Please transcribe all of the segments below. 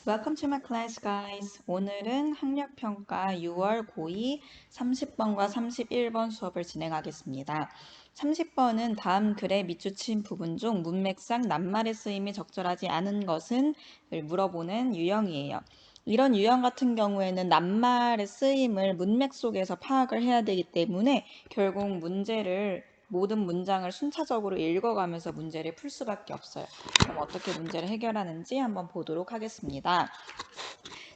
Welcome to my class, guys. 오늘은 학력평가 6월 고2 30번과 31번 수업을 진행하겠습니다. 30번은 다음 글의 밑줄친 부분 중 문맥상 낱말의 쓰임이 적절하지 않은 것은 을 물어보는 유형이에요. 이런 유형 같은 경우에는 낱말의 쓰임을 문맥 속에서 파악을 해야 되기 때문에 결국 모든 문장을 순차적으로 읽어가면서 문제를 풀 수밖에 없어요. 그럼 어떻게 문제를 해결하는지 한번 보도록 하겠습니다.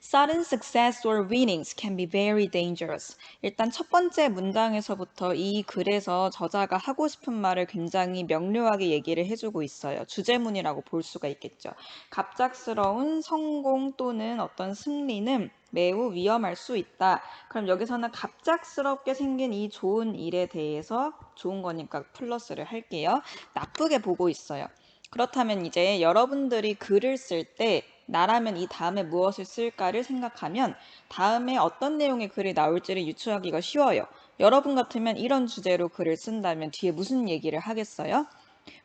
Sudden success or winnings can be very dangerous. 일단 첫 번째 문장에서부터 이 글에서 저자가 하고 싶은 말을 굉장히 명료하게 얘기를 해주고 있어요. 주제문이라고 볼 수가 있겠죠. 갑작스러운 성공 또는 어떤 승리는 매우 위험할 수 있다. 그럼 여기서는 갑작스럽게 생긴 이 좋은 일에 대해서 좋은 거니까 플러스를 할게요. 나쁘게 보고 있어요. 그렇다면 이제 여러분들이 글을 쓸 때 나라면 이 다음에 무엇을 쓸까를 생각하면 다음에 어떤 내용의 글이 나올지를 유추하기가 쉬워요. 여러분 같으면 이런 주제로 글을 쓴다면 뒤에 무슨 얘기를 하겠어요?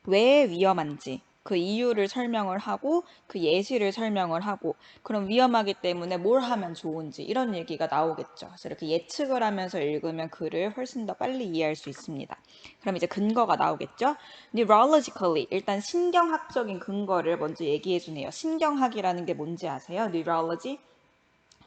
왜 위험한지 그 이유를 설명을 하고 그 예시를 설명을 하고 그럼 위험하기 때문에 뭘 하면 좋은지 이런 얘기가 나오겠죠. 그래서 이렇게 예측을 하면서 읽으면 글을 훨씬 더 빨리 이해할 수 있습니다. 그럼 이제 근거가 나오겠죠. Neurologically 일단 신경학적인 근거를 먼저 얘기해 주네요. 신경학이라는 게 뭔지 아세요? Neurology?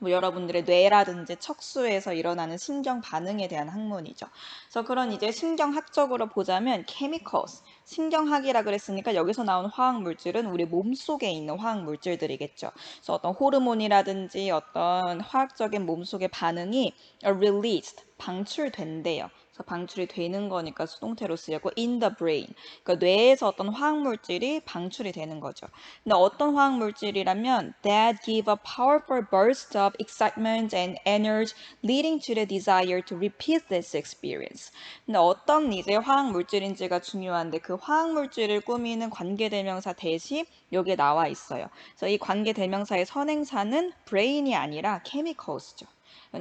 뭐 여러분들의 뇌라든지 척수에서 일어나는 신경 반응에 대한 학문이죠. 그래서 그런 이제 신경학적으로 보자면 chemicals, 신경학이라 그랬으니까 여기서 나온 화학 물질은 우리 몸 속에 있는 화학 물질들이겠죠. 그래서 어떤 호르몬이라든지 어떤 화학적인 몸속의 반응이 released, 방출된대요. 그래서 방출이 되는 거니까 수동태로 쓰였고 in the brain, 그러니까 뇌에서 어떤 화학 물질이 방출이 되는 거죠. 근데 어떤 화학 물질이라면 that give a powerful burst of excitement and energy leading to the desire to repeat this experience. 근데 어떤 이제 화학 물질인지가 중요한데 그 화학 물질을 꾸미는 관계대명사 대신 여기에 나와 있어요. 그래서 이 관계대명사의 선행사는 brain이 아니라 chemicals죠.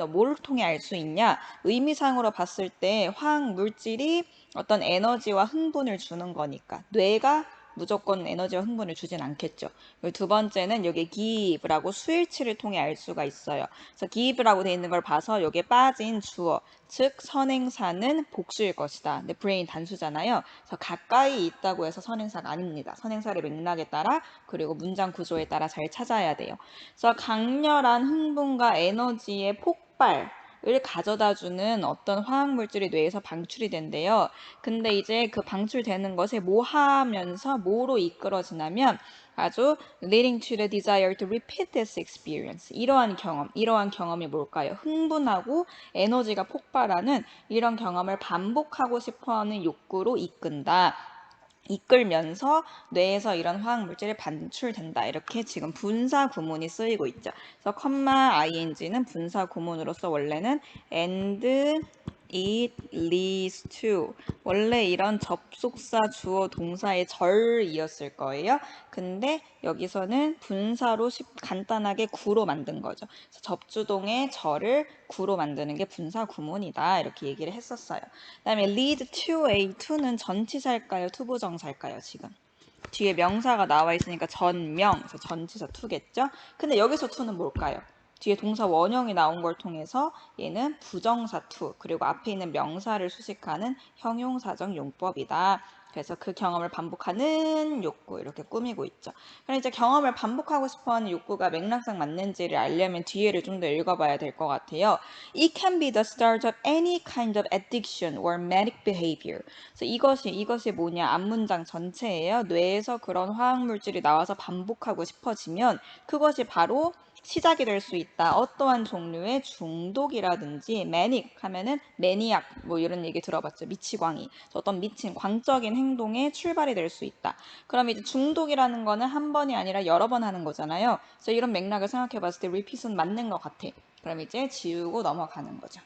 뭘 통해 알 수 있냐? 의미상으로 봤을 때 화학 물질이 어떤 에너지와 흥분을 주는 거니까 뇌가 무조건 에너지와 흥분을 주진 않겠죠. 그리고 두 번째는 여기 give라고 수일치를 통해 알 수가 있어요. 그래서 give라고 돼 있는 걸 봐서 여기에 빠진 주어, 즉 선행사는 복수일 것이다. 근데 brain 단수잖아요. 그래서 가까이 있다고 해서 선행사가 아닙니다. 선행사의 맥락에 따라 그리고 문장 구조에 따라 잘 찾아야 돼요. 그래서 강렬한 흥분과 에너지의 폭발 을 가져다주는 어떤 화학물질이 뇌에서 방출이 된대요. 근데 이제 그 방출되는 것에 뭐 하면서 뭐로 이끌어지냐면 아주 leading to the desire to repeat this experience. 이러한 경험이 뭘까요? 흥분하고 에너지가 폭발하는 이런 경험을 반복하고 싶어하는 욕구로 이끈다. 이끌면서 뇌에서 이런 화학 물질이 반출된다. 이렇게 지금 분사 구문이 쓰이고 있죠. 그래서 컴마 ing는 분사 구문으로서 원래는 and it leads to 원래 이런 접속사 주어 동사의 절이었을 거예요. 근데 여기서는 분사로 간단하게 구로 만든 거죠. 그래서 접주동의 절을 구로 만드는 게 분사 구문이다. 이렇게 얘기를 했었어요. 그다음에 lead to a to는 전치사일까요? 투부정사일까요? 지금 뒤에 명사가 나와 있으니까 전명, 그래서 전치사 to겠죠? 근데 여기서 to는 뭘까요? 뒤에 동사 원형이 나온 걸 통해서 얘는 부정사 to, 그리고 앞에 있는 명사를 수식하는 형용사적 용법이다. 그래서 그 경험을 반복하는 욕구 이렇게 꾸미고 있죠. 그럼 이제 경험을 반복하고 싶어하는 욕구가 맥락상 맞는지를 알려면 뒤에를 좀 더 읽어봐야 될 것 같아요. It can be the start of any kind of addiction or manic behavior. 그래서 이것이 뭐냐? 앞문장 전체예요. 뇌에서 그런 화학 물질이 나와서 반복하고 싶어지면 그것이 바로 시작이 될 수 있다. 어떠한 종류의 중독이라든지 매닉 하면은 매니악 뭐 이런 얘기 들어봤죠. 미치광이. 어떤 미친 광적인 행동의 출발이 될 수 있다. 그럼 이제 중독이라는 거는 한 번이 아니라 여러 번 하는 거잖아요. 그래서 이런 맥락을 생각해 봤을 때 repeat은 맞는 것 같아. 그럼 이제 지우고 넘어가는 거죠.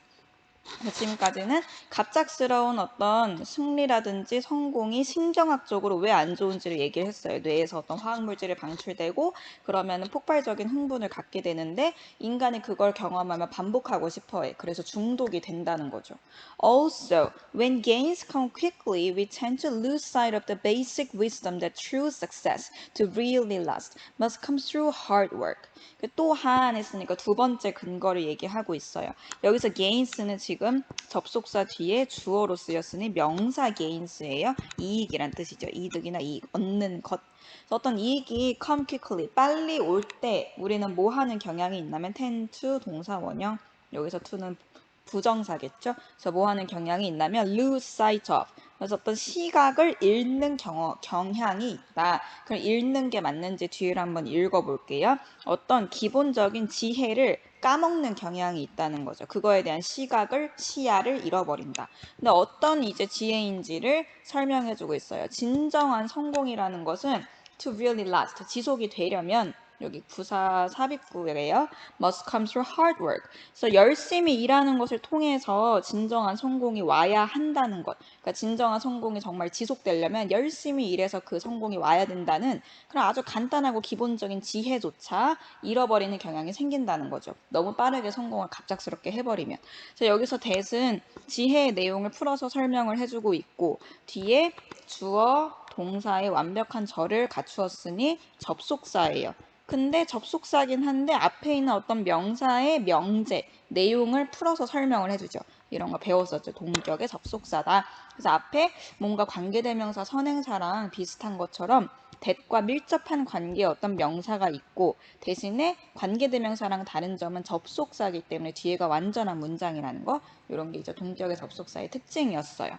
지금까지는 갑작스러운 어떤 승리라든지 성공이 심정학적으로 왜 안 좋은지를 얘기를 했어요. 뇌에서 어떤 화학물질이 방출되고 그러면 폭발적인 흥분을 갖게 되는데 인간이 그걸 경험하면 반복하고 싶어 해. 그래서 중독이 된다는 거죠. Also, when gains come quickly, we tend to lose sight of the basic wisdom that true success to really last must come through hard work. 또한 했으니까 두 번째 근거를 얘기하고 있어요. 여기서 gains는 지금 접속사 뒤에 주어로 쓰였으니 명사 gains예요. 이익이란 뜻이죠. 이득이나 이익, 얻는 것. 그래서 어떤 이익이 come quickly, 빨리 올 때 우리는 뭐 하는 경향이 있냐면 tend to 동사 원형, 여기서 to는 부정사겠죠. 그래서 뭐 하는 경향이 있냐면 lose sight of. 그래서 어떤 시각을 잃는 경향이 있다. 그럼 읽는 게 맞는지 뒤를 한번 읽어볼게요. 어떤 기본적인 지혜를 까먹는 경향이 있다는 거죠. 그거에 대한 시야를 잃어버린다. 근데 어떤 이제 지혜인지를 설명해주고 있어요. 진정한 성공이라는 것은 to really last, 지속이 되려면 여기 부사 삽입구예요. must come through hard work. 그래서 열심히 일하는 것을 통해서 진정한 성공이 와야 한다는 것. 그러니까 진정한 성공이 정말 지속되려면 열심히 일해서 그 성공이 와야 된다는 그런 아주 간단하고 기본적인 지혜조차 잃어버리는 경향이 생긴다는 거죠. 너무 빠르게 성공을 갑작스럽게 해버리면. 그래서 여기서 that은 지혜의 내용을 풀어서 설명을 해주고 있고 뒤에 주어, 동사의 완벽한 절을 갖추었으니 접속사예요. 근데 접속사긴 한데 앞에 있는 어떤 명사의 명제, 내용을 풀어서 설명을 해주죠. 이런 거 배웠었죠. 동격의 접속사다. 그래서 앞에 뭔가 관계대명사 선행사랑 비슷한 것처럼 that과 밀접한 관계의 어떤 명사가 있고 대신에 관계대명사랑 다른 점은 접속사이기 때문에 뒤에가 완전한 문장이라는 거, 이런 게 이제 동격의 접속사의 특징이었어요.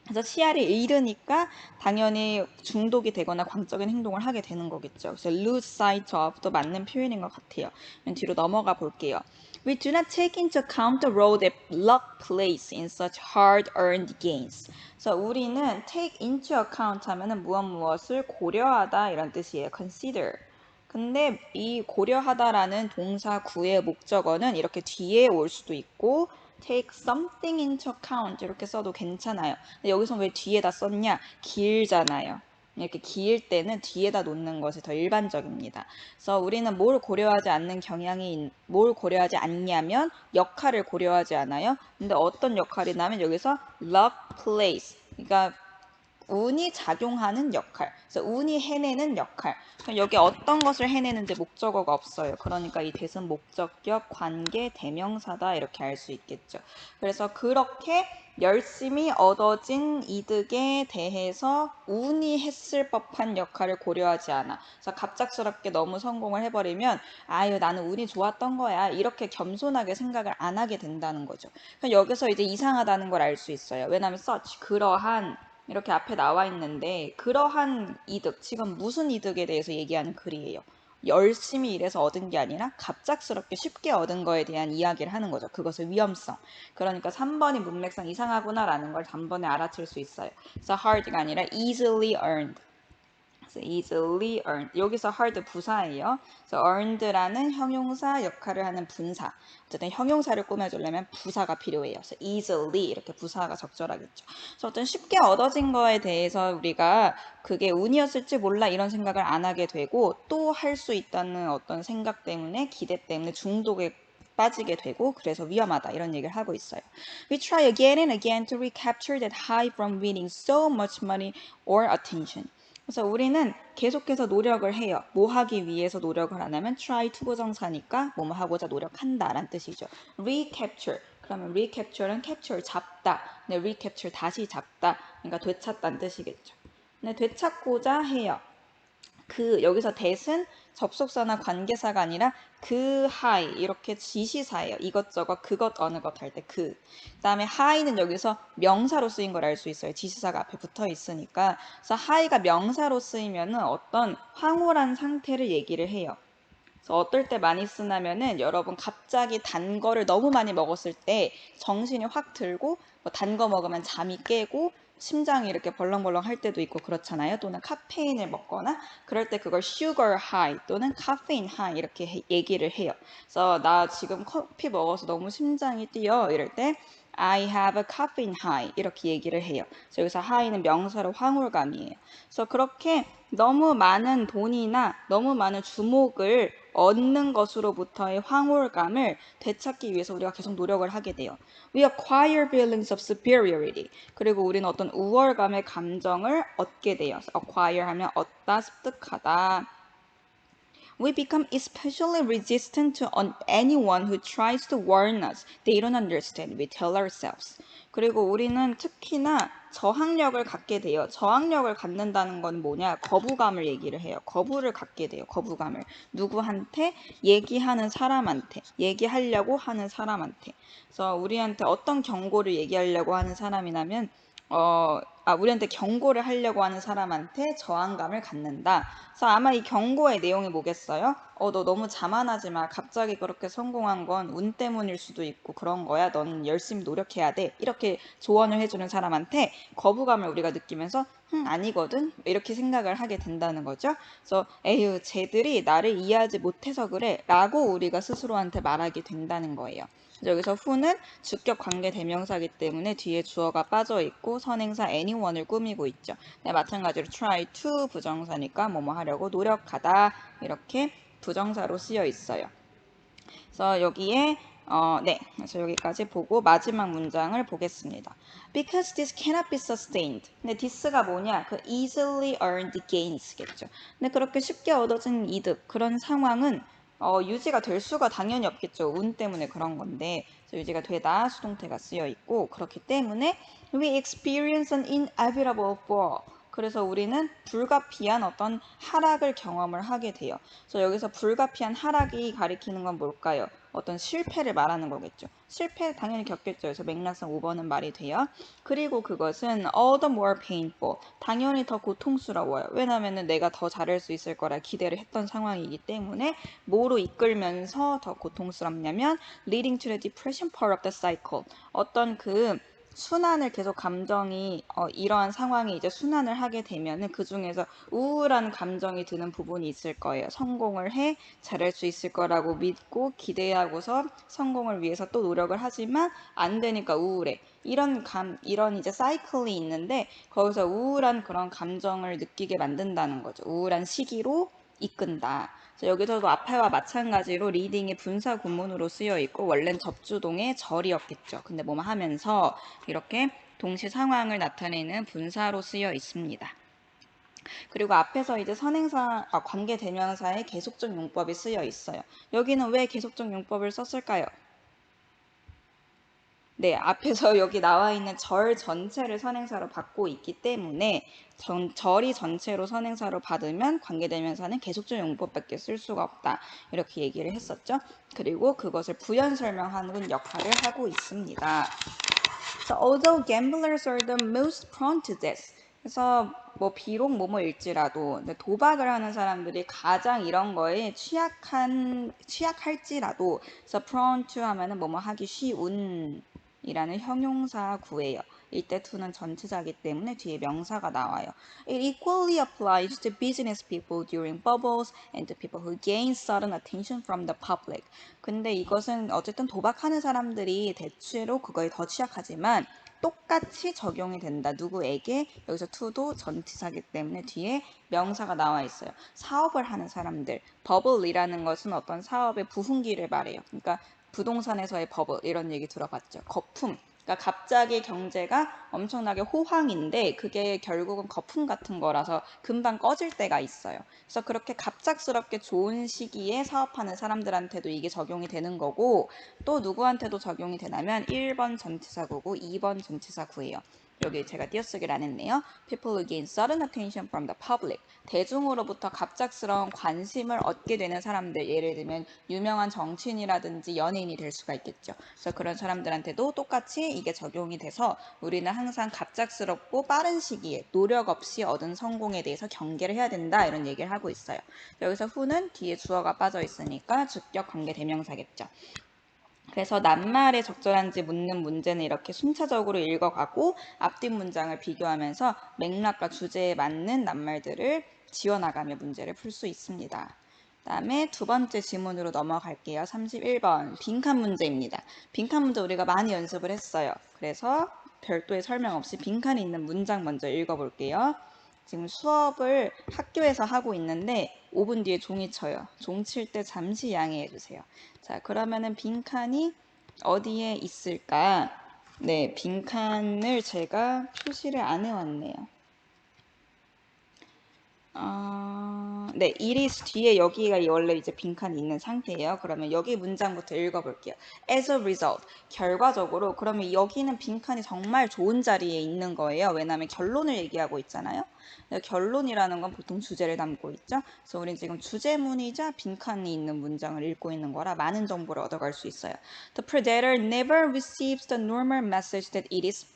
그래서 시야를 잃으니까 당연히 중독이 되거나 광적인 행동을 하게 되는 거겠죠. 그래서 lose sight of도 맞는 표현인 것 같아요. 뒤로 넘어가 볼게요. We do not take into account the role that luck plays in such hard-earned gains. 그래서 우리는 take into account 하면은 무엇을 고려하다 이런 뜻이에요. consider. 근데 이 고려하다라는 동사 구의 목적어는 이렇게 뒤에 올 수도 있고 take something into account 이렇게 써도 괜찮아요. 근데 여기서 왜 뒤에다 썼냐? 길잖아요. 이렇게 길 때는 뒤에다 놓는 것이 더 일반적입니다. 그래서 우리는 뭘 고려하지 않냐면 역할을 고려하지 않아요. 근데 어떤 역할이냐면 여기서 luck plays. 그러니까 운이 작용하는 역할, 그래서 운이 해내는 역할. 여기 어떤 것을 해내는지 목적어가 없어요. 그러니까 이 that은 목적격, 관계, 대명사다 이렇게 알 수 있겠죠. 그래서 그렇게 열심히 얻어진 이득에 대해서 운이 했을 법한 역할을 고려하지 않아. 그래서 갑작스럽게 너무 성공을 해버리면 아유 나는 운이 좋았던 거야 이렇게 겸손하게 생각을 안 하게 된다는 거죠. 여기서 이제 이상하다는 걸 알 수 있어요. 왜냐하면 such 그러한 이렇게 앞에 나와 있는데 그러한 이득, 지금 무슨 이득에 대해서 얘기하는 글이에요. 열심히 일해서 얻은 게 아니라 갑작스럽게 쉽게 얻은 거에 대한 이야기를 하는 거죠. 그것의 위험성. 그러니까 3번이 문맥상 이상하구나라는 걸 단번에 알아챌 수 있어요. 그래서 hard가 아니라 easily earned. easily earned. 여기서 hard 부사예요. 그래서 earned라는 형용사 역할을 하는 분사. 어쨌든 형용사를 꾸며주려면 부사가 필요해요. 그래서 easily 이렇게 부사가 적절하겠죠. 그래서 어떤 쉽게 얻어진 거에 대해서 우리가 그게 운이었을지 몰라 이런 생각을 안 하게 되고 또 할 수 있다는 어떤 생각 때문에 기대 때문에 중독에 빠지게 되고 그래서 위험하다 이런 얘기를 하고 있어요. We try again and again to recapture that high from winning so much money or attention. 그래서 우리는 계속해서 노력을 해요. 뭐 하기 위해서 노력을 하냐면 try to 부정사니까 뭐뭐 하고자 노력한다 라는 뜻이죠. recapture. 그러면 recapture는 capture 잡다. 네, recapture 다시 잡다. 그러니까 되찾다는 뜻이겠죠. 네, 되찾고자 해요. 여기서 that은 접속사나 관계사가 아니라 그 high 이렇게 지시사예요. 이것저것 그것 어느 것 할 때 그. 그다음에 high는 여기서 명사로 쓰인 걸 알 수 있어요. 지시사가 앞에 붙어 있으니까. 그래서 high가 명사로 쓰이면은 어떤 황홀한 상태를 얘기를 해요. 그래서 어떨 때 많이 쓰냐면은 여러분 갑자기 단 거를 너무 많이 먹었을 때 정신이 확 들고 단 거 먹으면 잠이 깨고 심장이 이렇게 벌렁벌렁 할 때도 있고 그렇잖아요. 또는 카페인을 먹거나 그럴 때 그걸 sugar high 또는 caffeine high 이렇게 얘기를 해요. 그래서 나 지금 커피 먹어서 너무 심장이 뛰어 이럴 때 I have a caffeine high 이렇게 얘기를 해요. 그래서 여기서 high는 명사로 황홀감이에요. 그래서 그렇게 너무 많은 돈이나 너무 많은 주목을 얻는 것으로부터의 황홀감을 되찾기 위해서 우리가 계속 노력을 하게 돼요. We acquire feelings of superiority. 그리고 우리는 어떤 우월감의 감정을 얻게 돼요. acquire 하면 얻다, 습득하다. We become especially resistant to anyone who tries to warn us. They don't understand. We tell ourselves. 그리고 우리는 특히나 저항력을 갖게 돼요. 저항력을 갖는다는 건 뭐냐? 거부감을 얘기를 해요. 거부를 갖게 돼요. 거부감을. 누구한테? 얘기하는 사람한테. 얘기하려고 하는 사람한테. 그래서 우리한테 어떤 경고를 얘기하려고 하는 사람이라면 우리한테 경고를 하려고 하는 사람한테 저항감을 갖는다. 그래서 아마 이 경고의 내용이 뭐겠어요? 너 너무 자만하지 마. 갑자기 그렇게 성공한 건 운 때문일 수도 있고 그런 거야. 넌 열심히 노력해야 돼. 이렇게 조언을 해주는 사람한테 거부감을 우리가 느끼면서 아니거든. 이렇게 생각을 하게 된다는 거죠. 그래서 에휴, 쟤들이 나를 이해하지 못해서 그래. 라고 우리가 스스로한테 말하게 된다는 거예요. 여기서 who는 주격 관계 대명사이기 때문에 뒤에 주어가 빠져 있고 선행사 anyone을 꾸미고 있죠. 네, 마찬가지로 try to 부정사니까 뭐뭐 하려고 노력하다 이렇게 부정사로 쓰여 있어요. 그래서 여기에 네, 그래서 여기까지 보고 마지막 문장을 보겠습니다. Because this cannot be sustained. 근데 this가 뭐냐? 그 easily earned gains겠죠. 근데 그렇게 쉽게 얻어진 이득 그런 상황은 유지가 될 수가 당연히 없겠죠. 운 때문에 그런 건데 그래서 유지가 되다 수동태가 쓰여 있고 그렇기 때문에 we experience an inevitable fall. 그래서 우리는 불가피한 어떤 하락을 경험을 하게 돼요. 그래서 여기서 불가피한 하락이 가리키는 건 뭘까요? 어떤 실패를 말하는 거겠죠. 실패 당연히 겪겠죠. 그래서 맥락상 5번은 말이 돼요. 그리고 그것은 all the more painful. 당연히 더 고통스러워요. 왜냐하면 내가 더 잘할 수 있을 거라 기대를 했던 상황이기 때문에 뭐로 이끌면서 더 고통스럽냐면 leading to the depression part of the cycle. 어떤 그 순환을 계속 감정이 이러한 상황이 이제 순환을 하게 되면은 그 중에서 우울한 감정이 드는 부분이 있을 거예요. 성공을 해 잘할 수 있을 거라고 믿고 기대하고서 성공을 위해서 또 노력을 하지만 안 되니까 우울해. 이런 이제 사이클이 있는데 거기서 우울한 그런 감정을 느끼게 만든다는 거죠. 우울한 시기로 이끈다. 그래서 여기서도 앞에와 마찬가지로 리딩이 분사 구문으로 쓰여 있고 원래는 접주동의 절이었겠죠. 근데 뭐뭐 하면서 이렇게 동시 상황을 나타내는 분사로 쓰여 있습니다. 그리고 앞에서 이제 관계 대명사의 계속적 용법이 쓰여 있어요. 여기는 왜 계속적 용법을 썼을까요? 네, 앞에서 여기 나와 있는 절 전체를 선행사로 받고 있기 때문에 절이 전체로 선행사로 받으면 관계대명사는 계속적 용법밖에 쓸 수가 없다. 이렇게 얘기를 했었죠. 그리고 그것을 부연 설명하는 역할을 하고 있습니다. So, although gamblers are the most prone to this. 그래서 뭐 비록 뭐뭐일지라도 도박을 하는 사람들이 가장 이런 거에 취약할지라도 그래서 prone to 하면은 뭐뭐 하기 쉬운 이라는 형용사 구예요. 이때 to는 전치사이기 때문에 뒤에 명사가 나와요. It equally applies to business people during bubbles and to people who gain sudden attention from the public. 근데 이것은 어쨌든 도박하는 사람들이 대체로 그거에 더 취약하지만 똑같이 적용이 된다. 누구에게? 여기서 to도 전치사이기 때문에 뒤에 명사가 나와 있어요. 사업을 하는 사람들. 버블이라는 것은 어떤 사업의 부흥기를 말해요. 그러니까 부동산에서의 버블 이런 얘기 들어봤죠. 거품. 그러니까 갑자기 경제가 엄청나게 호황인데 그게 결국은 거품 같은 거라서 금방 꺼질 때가 있어요. 그래서 그렇게 갑작스럽게 좋은 시기에 사업하는 사람들한테도 이게 적용이 되는 거고 또 누구한테도 적용이 되냐면 1번 전치사구고 2번 전치사구예요. 여기 제가 띄어쓰기를 안 했네요. People who gain sudden attention from the public. 대중으로부터 갑작스러운 관심을 얻게 되는 사람들. 예를 들면 유명한 정치인이라든지 연예인이 될 수가 있겠죠. 그래서 그런 사람들한테도 똑같이 이게 적용이 돼서 우리는 항상 갑작스럽고 빠른 시기에 노력 없이 얻은 성공에 대해서 경계를 해야 된다. 이런 얘기를 하고 있어요. 여기서 who는 뒤에 주어가 빠져 있으니까 주격 관계 대명사겠죠. 그래서 낱말에 적절한지 묻는 문제는 이렇게 순차적으로 읽어가고 앞뒷 문장을 비교하면서 맥락과 주제에 맞는 낱말들을 지워나가며 문제를 풀 수 있습니다. 다음에 두 번째 지문으로 넘어갈게요. 31번 빈칸 문제입니다. 빈칸 문제 우리가 많이 연습을 했어요. 그래서 별도의 설명 없이 빈칸이 있는 문장 먼저 읽어볼게요. 지금 수업을 학교에서 하고 있는데 5분 뒤에 종이 쳐요. 종 칠 때 잠시 양해해 주세요. 자, 그러면은 빈칸이 어디에 있을까? 네, 빈칸을 제가 표시를 안 해왔네요. 네, 이리스 뒤에 여기가 원래 이제 빈칸이 있는 상태예요. 그러면 여기 문장부터 읽어볼게요. As a result, 결과적으로 그러면 여기는 빈칸이 정말 좋은 자리에 있는 거예요. 왜냐하면 결론을 얘기하고 있잖아요. 결론이라는 건 보통 주제를 담고 있죠. 그래서 우리는 지금 주제문이자 빈칸이 있는 문장을 읽고 있는 거라 많은 정보를 얻어갈 수 있어요. The predator never receives the normal message that it is.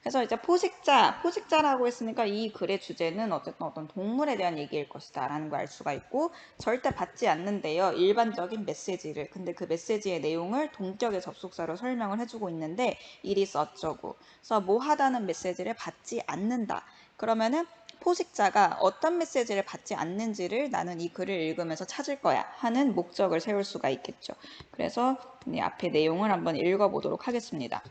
그래서 이제 포식자라고 했으니까 이 글의 주제는 어쨌든 어떤 동물에 대한 얘기일 것이다 라는 걸 알 수가 있고 절대 받지 않는데요. 일반적인 메시지를. 근데 그 메시지의 내용을 동격의 접속사로 설명을 해주고 있는데 it is 어쩌고. 그래서 뭐 하다는 메시지를 받지 않는다. 그러면은 포식자가 어떤 메시지를 받지 않는지를 나는 이 글을 읽으면서 찾을 거야 하는 목적을 세울 수가 있겠죠. 그래서 이 앞에 내용을 한번 읽어보도록 하겠습니다.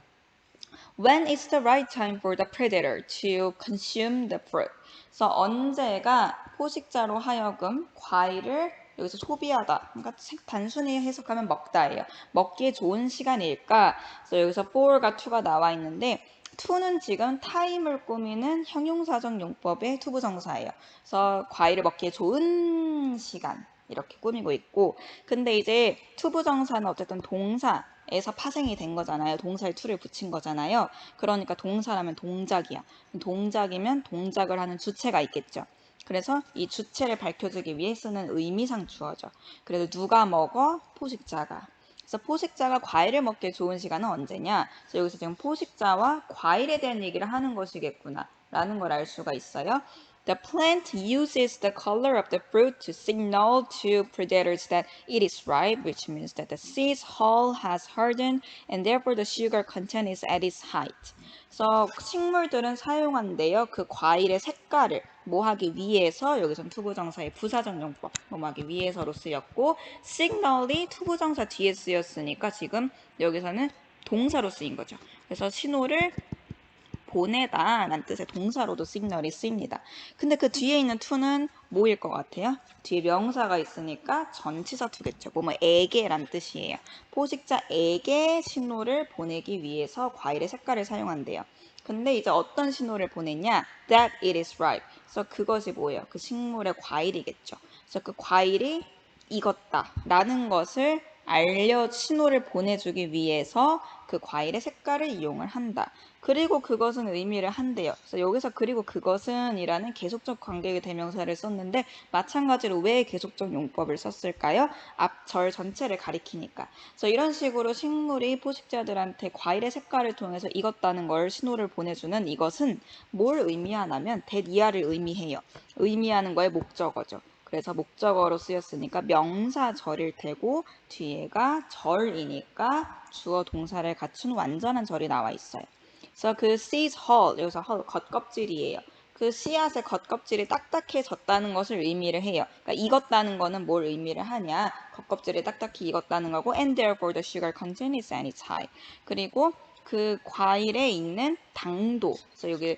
When is the right time for the predator to consume the fruit? 그래서 언제가 포식자로 하여금 과일을 여기서 소비하다. 그러니까 단순히 해석하면 먹다예요. 먹기에 좋은 시간일까? 그래서 여기서 for가 to가 나와 있는데 to는 지금 타임을 꾸미는 형용사적 용법의 투부정사예요. 그래서 과일을 먹기에 좋은 시간 이렇게 꾸미고 있고 근데 이제 투부정사는 어쨌든 동사에서 파생이 된 거잖아요. 동사에 to를 붙인 거잖아요. 그러니까 동사라면 동작이야. 동작이면 동작을 하는 주체가 있겠죠. 그래서 이 주체를 밝혀주기 위해 쓰는 의미상 주어죠. 그래서 누가 먹어? 포식자가. 그래서 포식자가 과일을 먹기에 좋은 시간은 언제냐? 그래서 여기서 지금 포식자와 과일에 대한 얘기를 하는 것이겠구나 라는 걸 알 수가 있어요. The plant uses the color of the fruit to signal to predators that it is ripe, which means that the seed's hull has hardened and therefore the sugar content is at its height. 그래서 식물들은 사용한대요. 그 과일의 색깔을 뭐하기 위해서 여기선 투부정사의 부사전용법 뭐하기 위해서로 쓰였고 signal이 투부정사 뒤에 쓰였으니까 지금 여기서는 동사로 쓰인 거죠. 그래서 신호를 보내다 라는 뜻의 동사로도 시그널이 쓰입니다. 근데 그 뒤에 있는 to는 뭐일 것 같아요? 뒤에 명사가 있으니까 전치사 to겠죠. 뭐에게 라는 뜻이에요. 포식자에게 신호를 보내기 위해서 과일의 색깔을 사용한대요. 근데 이제 어떤 신호를 보냈냐? That it is ripe. 그래서 그것이 뭐예요? 그 식물의 과일이겠죠. 그래서 그 과일이 익었다 라는 것을 신호를 보내주기 위해서 그 과일의 색깔을 이용을 한다. 그리고 그것은 의미를 한대요. 그래서 여기서 그리고 그것은 이라는 계속적 관계의 대명사를 썼는데 마찬가지로 왜 계속적 용법을 썼을까요? 앞 절 전체를 가리키니까. 그래서 이런 식으로 식물이 포식자들한테 과일의 색깔을 통해서 익었다는 걸 신호를 보내주는 이것은 뭘 의미하냐면 대이하를 의미해요. 의미하는 거의 목적어죠. 그래서 목적어로 쓰였으니까 명사절일 테고 뒤에가 절이니까 주어 동사를 갖춘 완전한 절이 나와 있어요. 그래서 그 seed's hull, 여기서 hull, 겉껍질이에요. 그 씨앗의 겉껍질이 딱딱해졌다는 것을 의미를 해요. 그러니까 익었다는 거는 뭘 의미를 하냐? 겉껍질이 딱딱히 익었다는 거고 and therefore the sugar content is at its high. 그리고 그 과일에 있는 당도, 그래서 여기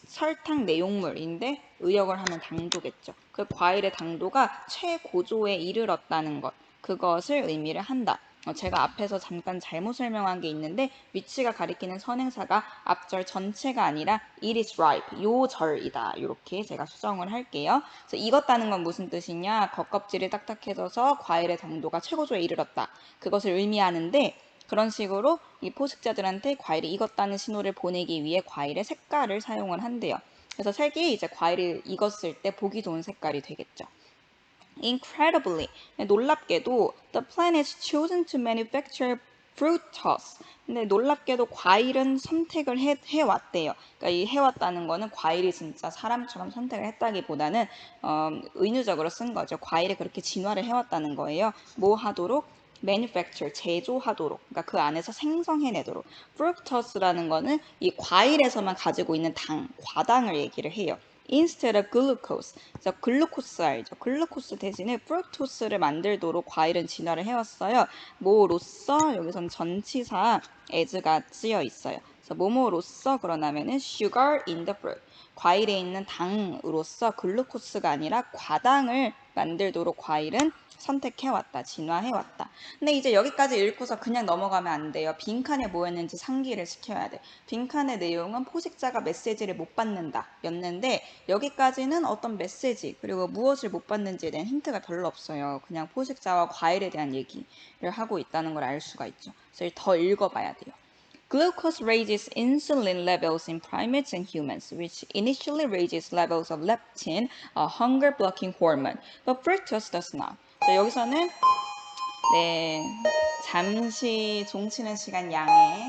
설탕 내용물인데 의역을 하면 당도겠죠. 그 과일의 당도가 최고조에 이르렀다는 것, 그것을 의미를 한다. 제가 앞에서 잠깐 잘못 설명한 게 있는데 위치가 가리키는 선행사가 앞절 전체가 아니라 it is ripe, 요 절이다. 이렇게 제가 수정을 할게요. 그래서 익었다는 건 무슨 뜻이냐? 겉껍질이 딱딱해져서 과일의 당도가 최고조에 이르렀다. 그것을 의미하는데 그런 식으로 이 포식자들한테 과일이 익었다는 신호를 보내기 위해 과일의 색깔을 사용을 한대요. 그래서 색이 이제 과일이 익었을 때 보기 좋은 색깔이 되겠죠. Incredibly, 놀랍게도 the plant is chosen to manufacture fructose. 근데 놀랍게도 과일은 선택을 해왔대요. 그러니까 이 해왔다는 거는 과일이 진짜 사람처럼 선택을 했다기보다는 의무적으로 쓴 거죠. 과일이 그렇게 진화를 해왔다는 거예요. 뭐 하도록? manufacture, 제조하도록, 그러니까 그 안에서 생성해내도록. fructose라는 거는 이 과일에서만 가지고 있는 당, 과당을 얘기를 해요. instead of glucose. 그래서 글루코스 알죠? 글루코스 대신에 프룩토스를 만들도록 과일은 진화를 해왔어요. 뭐로써 여기선 전치사 as가 쓰여 있어요. 그래서 뭐뭐로써 그러냐면은 sugar in the fruit. 과일에 있는 당으로서 글루코스가 아니라 과당을 만들도록 과일은 선택해왔다, 진화해왔다. 근데 이제 여기까지 읽고서 그냥 넘어가면 안 돼요. 빈칸에 뭐였는지 상기를 시켜야 돼. 빈칸의 내용은 포식자가 메시지를 못 받는다 였는데 여기까지는 어떤 메시지 그리고 무엇을 못 받는지에 대한 힌트가 별로 없어요. 그냥 포식자와 과일에 대한 얘기를 하고 있다는 걸 알 수가 있죠. 그래서 더 읽어봐야 돼요. Glucose raises insulin levels in primates and humans, which initially raises levels of leptin, a hunger-blocking hormone, but fructose does not. 자, 여기서는 잠시 종치는 시간 양해.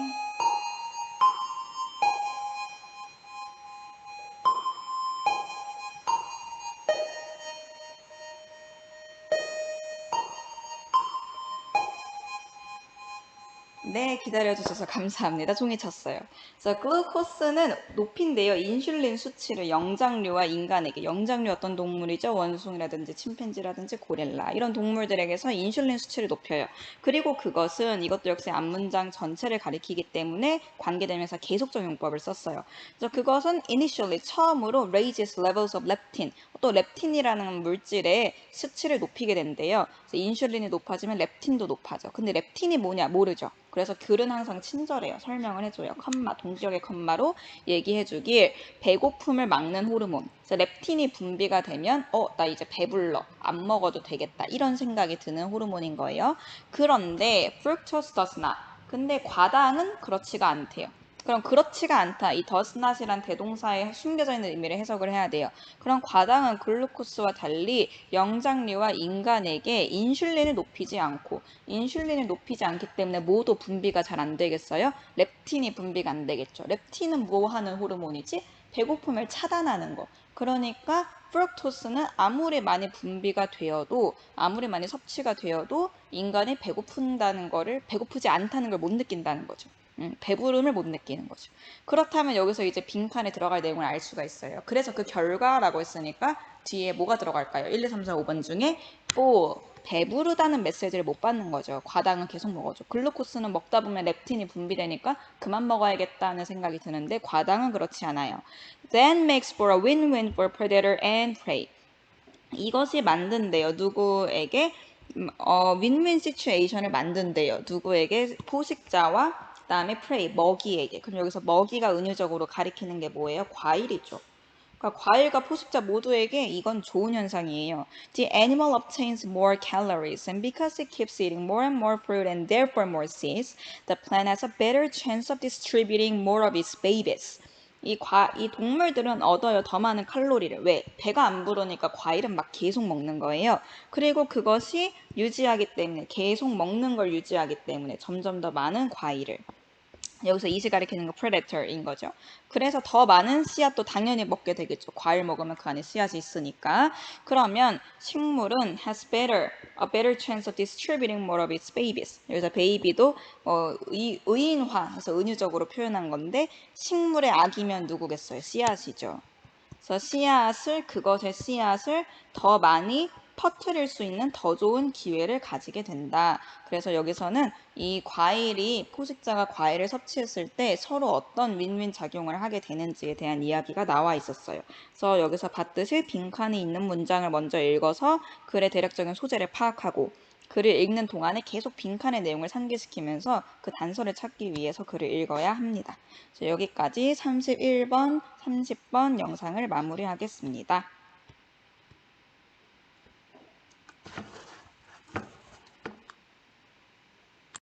네, 기다려주셔서 감사합니다. 종이 쳤어요. 그래서 글루코스는 높인데요. 인슐린 수치를 영장류와 인간에게, 영장류 어떤 동물이죠? 원숭이라든지 침팬지라든지 고릴라 이런 동물들에게서 인슐린 수치를 높여요. 그리고 그것은 이것도 역시 앞문장 전체를 가리키기 때문에 관계되면서 계속적 용법을 썼어요. 그래서 그것은 initially 처음으로 raises levels of leptin, 또 렙틴이라는 물질의 수치를 높이게 된대요. 그래서 인슐린이 높아지면 렙틴도 높아져. 근데 렙틴이 뭐냐 모르죠. 그래서 글은 항상 친절해요. 설명을 해줘요. 컴마, 동격의 컴마로 얘기해주길 배고픔을 막는 호르몬. 그래서 렙틴이 분비가 되면 나 이제 배불러. 안 먹어도 되겠다. 이런 생각이 드는 호르몬인 거예요. 그런데 fructose does not. 근데 과당은 그렇지가 않대요. 그럼 그렇지가 않다. 이 does not이란 대동사에 숨겨져 있는 의미를 해석을 해야 돼요. 그럼 과당은 글루코스와 달리 영장류와 인간에게 인슐린을 높이지 않고 인슐린을 높이지 않기 때문에 뭐도 분비가 잘 안 되겠어요? 렙틴이 분비가 안 되겠죠. 렙틴은 뭐 하는 호르몬이지? 배고픔을 차단하는 거. 그러니까 프룩토스는 아무리 많이 분비가 되어도 아무리 많이 섭취가 되어도 인간이 배고픈다는 거를 배고프지 않다는 걸 못 느낀다는 거죠. 배부름을 못 느끼는 거죠. 그렇다면 여기서 이제 빈칸에 들어갈 내용을 알 수가 있어요. 그래서 그 결과라고 했으니까 뒤에 뭐가 들어갈까요? 1, 2, 3, 4, 5번 중에 배부르다는 메시지를 못 받는 거죠. 과당은 계속 먹어줘. 글루코스는 먹다 보면 렙틴이 분비되니까 그만 먹어야겠다는 생각이 드는데 과당은 그렇지 않아요. Then makes for a win-win for predator and prey. 이것이 만든대요. 누구에게 윈윈 시츄에이션을 만든대요. 누구에게? 포식자와 그다음에 프레이, 먹이에게. 그럼 여기서 먹이가 은유적으로 가리키는 게 뭐예요? 과일이죠. 그러니까 과일과 포식자 모두에게 이건 좋은 현상이에요. The animal obtains more calories, and because it keeps eating more and more fruit and therefore more seeds, the plant has a better chance of distributing more of its babies. 이 동물들은 얻어요 더 많은 칼로리를. 왜? 배가 안 부르니까 과일은 막 계속 먹는 거예요. 그리고 그것이 유지하기 때문에 계속 먹는 걸 유지하기 때문에 점점 더 많은 과일을. 여기서 이시 가리키는 거 predator인 거죠. 그래서 더 많은 씨앗도 당연히 먹게 되겠죠. 과일 먹으면 그 안에 씨앗이 있으니까. 그러면 식물은 has a better chance of distributing more of its babies. 여기서 baby도 의인화해서 은유적으로 표현한 건데 식물의 아기면 누구겠어요? 씨앗이죠. 그래서 그것의 씨앗을 더 많이 퍼뜨릴 수 있는 더 좋은 기회를 가지게 된다. 그래서 여기서는 이 포식자가 과일을 섭취했을 때 서로 어떤 윈윈 작용을 하게 되는지에 대한 이야기가 나와 있었어요. 그래서 여기서 봤듯이 빈칸이 있는 문장을 먼저 읽어서 글의 대략적인 소재를 파악하고 글을 읽는 동안에 계속 빈칸의 내용을 상기시키면서 그 단서를 찾기 위해서 글을 읽어야 합니다. 여기까지 31번, 30번 영상을 마무리하겠습니다.